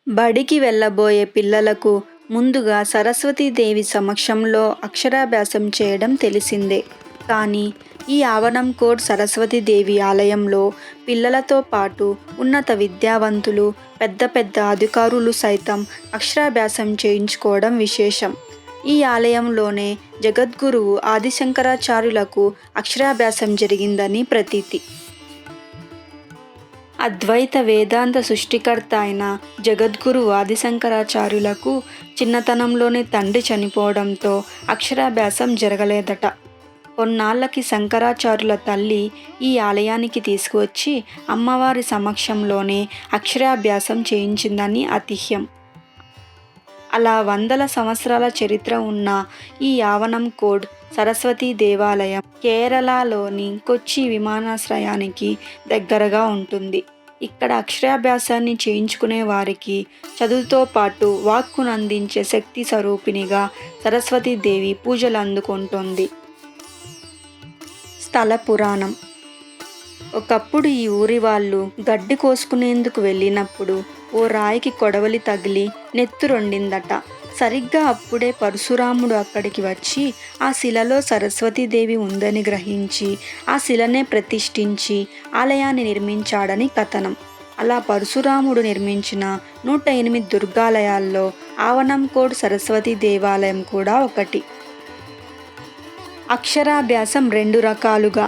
బడికి వెళ్ళబోయే పిల్లలకు ముందుగా సరస్వతీదేవి సమక్షంలో అక్షరాభ్యాసం చేయడం తెలిసిందే. కానీ ఈ ఆవనంకోడ్ సరస్వతీదేవి ఆలయంలో పిల్లలతో పాటు ఉన్నత విద్యావంతులు, పెద్ద పెద్ద అధికారులు సైతం అక్షరాభ్యాసం చేయించుకోవడం విశేషం. ఈ ఆలయంలోనే జగద్గురువు ఆదిశంకరాచార్యులకు అక్షరాభ్యాసం జరిగిందని ప్రతీతి. అద్వైత వేదాంత సృష్టికర్త అయిన జగద్గురు ఆదిశంకరాచార్యులకు చిన్నతనంలోనే తండ్రి చనిపోవడంతో అక్షరాభ్యాసం జరగలేదట. కొన్నాళ్లకి శంకరాచార్యుల తల్లి ఈ ఆలయానికి తీసుకువచ్చి అమ్మవారి సమక్షంలోనే అక్షరాభ్యాసం చేయించిందని ఐతిహ్యం. అలా వందల సంవత్సరాల చరిత్ర ఉన్న ఈ ఆవనంకోడ్ సరస్వతీ దేవాలయం కేరళలోని కొచ్చి విమానాశ్రయానికి దగ్గరగా ఉంటుంది. ఇక్కడ అక్షరాభ్యాసాన్ని చేయించుకునే వారికి చదువుతో పాటు వాక్కును అందించే శక్తి స్వరూపిణిగా సరస్వతీదేవి పూజలు అందుకుంటోంది. స్థల పురాణం. ఒకప్పుడు ఈ ఊరి వాళ్ళు గడ్డి కోసుకునేందుకు వెళ్ళినప్పుడు ఓ రాయికి కొడవలి తగిలి నెత్తురొండిందట. సరిగ్గా అప్పుడే పరశురాముడు అక్కడికి వచ్చి ఆ శిలలో సరస్వతీదేవి ఉందని గ్రహించి ఆ శిలనే ప్రతిష్ఠించి ఆలయాన్ని నిర్మించాడని కథనం. అలా పరశురాముడు నిర్మించిన 108 దుర్గాలయాల్లో ఆవనంకోడ్ సరస్వతీ దేవాలయం కూడా ఒకటి. అక్షరాభ్యాసం 2 రకాలుగా.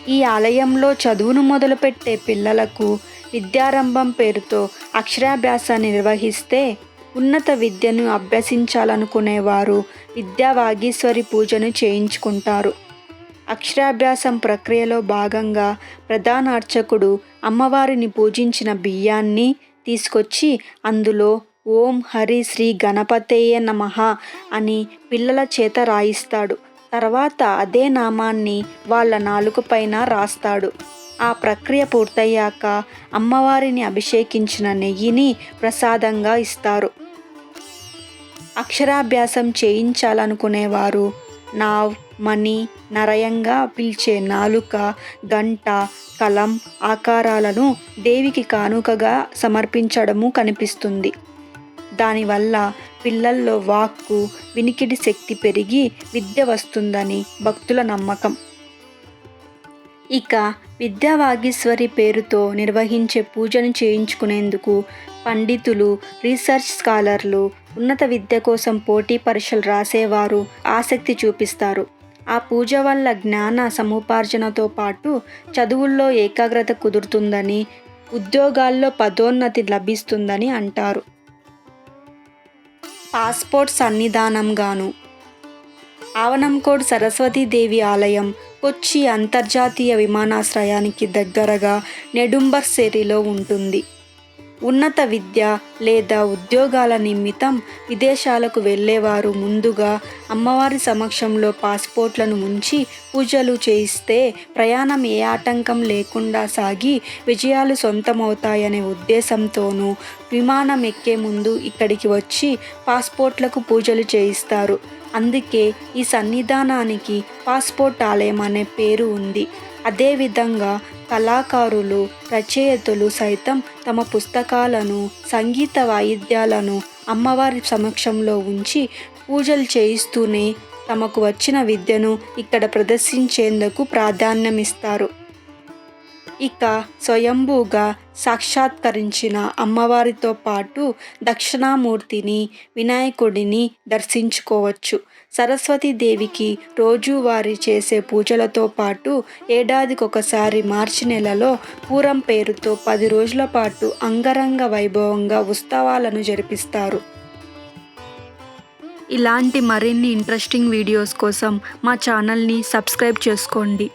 ఈ ఆలయంలో చదువును మొదలుపెట్టే పిల్లలకు విద్యారంభం పేరుతో అక్షరాభ్యాసాన్ని నిర్వహిస్తే, ఉన్నత విద్యను అభ్యసించాలనుకునేవారు విద్యావాగీశ్వరి పూజను చేయించుకుంటారు. అక్షరాభ్యాసం ప్రక్రియలో భాగంగా ప్రధాన అర్చకుడు అమ్మవారిని పూజించిన బియ్యాన్ని తీసుకొచ్చి అందులో ఓం హరి శ్రీ గణపతేయ నమః అని పిల్లల చేత రాయిస్తాడు. తర్వాత అదే నామాన్ని వాళ్ళ నాలుకపైన రాస్తాడు. ఆ ప్రక్రియ పూర్తయ్యాక అమ్మవారిని అభిషేకించిన నెయ్యిని ప్రసాదంగా ఇస్తారు. అక్షరాభ్యాసం చేయించాలనుకునేవారు నావ్, మణి, నరయంగా పిలిచే నాలుక, గంట, కలం ఆకారాలను దేవికి కానుకగా సమర్పించడము కనిపిస్తుంది. దానివల్ల పిల్లల్లో వాక్కు, వినికిడి శక్తి పెరిగి విద్య వస్తుందని భక్తుల నమ్మకం. ఇక విద్యావాగీశ్వరి పేరుతో నిర్వహించే పూజను చేయించుకునేందుకు పండితులు, రీసెర్చ్ స్కాలర్లు, ఉన్నత విద్య కోసం పోటీ పరీక్షలు రాసేవారు ఆసక్తి చూపిస్తారు. ఆ పూజ వల్ల జ్ఞాన సముపార్జనతో పాటు చదువుల్లో ఏకాగ్రత కుదురుతుందని, ఉద్యోగాల్లో పదోన్నతి లభిస్తుందని అంటారు. పాస్పోర్ట్ సన్నిధానంగాను. ఆవనంకోడ్ సరస్వతీదేవి ఆలయం కొచ్చి అంతర్జాతీయ విమానాశ్రయానికి దగ్గరగా నెడుంబర్సేరిలో ఉంటుంది. ఉన్నత విద్య లేదా ఉద్యోగాల నిమిత్తం విదేశాలకు వెళ్ళేవారు ముందుగా అమ్మవారి సమక్షంలో పాస్పోర్ట్లను ఉంచి పూజలు చేయిస్తే ప్రయాణం ఏ ఆటంకం లేకుండా సాగి విజయాలు సొంతమవుతాయనే ఉద్దేశంతోనూ విమానం ఎక్కే ముందు ఇక్కడికి వచ్చి పాస్పోర్ట్లకు పూజలు చేయిస్తారు. అందుకే ఈ సన్నిధానానికి పాస్పోర్ట్ ఆలయం అనే పేరు ఉంది. అదేవిధంగా కళాకారులు, రచయితలు సైతం తమ పుస్తకాలను, సంగీత వాయిద్యాలను అమ్మవారి సమక్షంలో ఉంచి పూజలు చేయిస్తూనే తమకు వచ్చిన విద్యను ఇక్కడ ప్రదర్శించేందుకు ప్రాధాన్యమిస్తారు. ఇక స్వయంభూగా సాక్షాత్కరించిన అమ్మవారితో పాటు దక్షిణామూర్తిని, వినాయకుడిని దర్శించుకోవచ్చు. సరస్వతీదేవికి రోజువారీ చేసే పూజలతో పాటు ఏడాదికొకసారి మార్చి నెలలో పూరం పేరుతో 10 రోజుల పాటు అంగరంగ వైభవంగా ఉత్సవాలను జరిపిస్తారు. ఇలాంటి మరిన్ని ఇంట్రెస్టింగ్ వీడియోస్ కోసం మా ఛానల్ని సబ్స్క్రైబ్ చేసుకోండి.